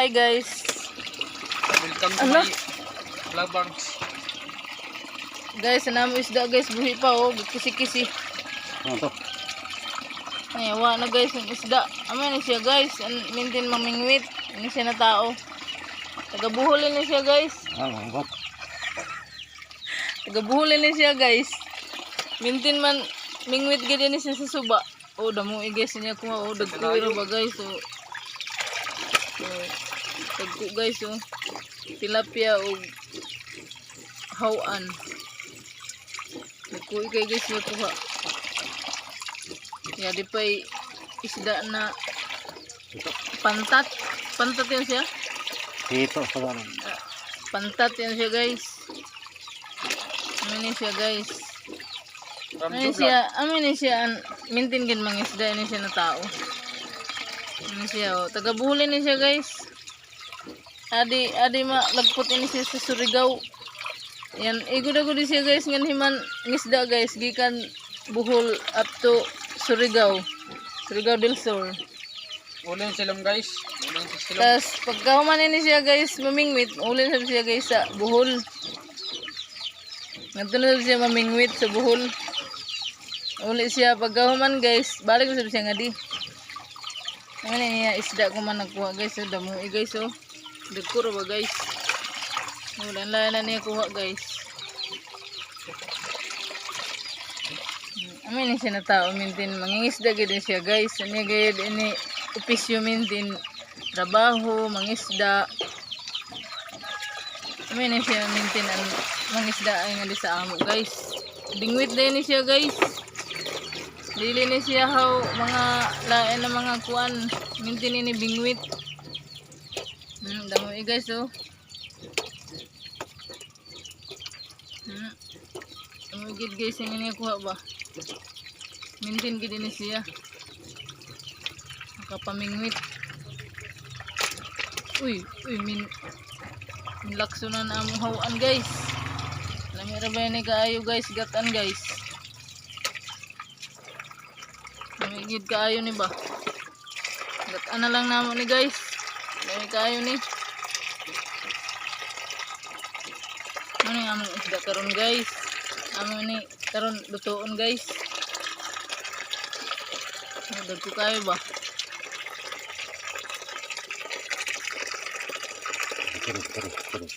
Hi guys. Welcome to Ano? my vlog vlogs. Guys, anam isda guys, buhi pa oh, kisi-kisi. Ano to? Ay, wa na guys yung isda. Aman ni siya guys, mintin mamingwit. Ini siya na tao. Tagabuhulin ni siya guys. Ano? Tagabuhulin ni siya guys. Mintin man mingwit gid ni siya sa suba. Oh, damo guys niya ko oh, dagko ba guys oh. Dagko guys oh. Tilapia o hawan. Dagko kay guys niya kuha. Ya di pay isda na pantat. Pantat yun siya. Ito sa ganun. Pantat yun siya guys. Amin siya guys. Amin siya mintin gid mga isda ini siya na tao. Amin siya oh. Tagabuhulin ni siya guys. Adi lagpot ini siya sa Surigao. Yan igud-agud siya guys ngan himan ngisda guys gikan Bohol up to Surigao. Surigao del Sur. Ulin silom guys. Ulin sa silom. Tas pagkahuman ini siya guys mamingwit, ulin sa siya guys sa Bohol. Ngadto na siya mamingwit sa Bohol. Uli siya pagkahuman guys, balik sa siya ngadi. Ano niya isda ko man nagkuha guys, so damo guys oh. Dagko ba guys? Ulan na niya kuha guys. Amin siya na tao mintin mangingisda gid siya guys. Ani gid ini opisyo mintin trabaho mangisda. Amin siya mintin ang mangisda ay nga sa amo guys. Bingwit din ni siya guys. Dili ni siya haw mga lain na mga kuan mintin ini bingwit. Damo guys oh. Damo gid guys ini kuha ba. Mintin gid ini siya. Nakapamingwit. Uy, minlaksunan ang hawan guys. Lamira ba ni kaayo guys, gatan guys. Namigid kaayo ni ba? Gatan na lang namo ni guys. Dami kaayo ni. Ano ni among isda karon guys? Amo ni karon lutuon guys. Dagko kayo ba? Terus.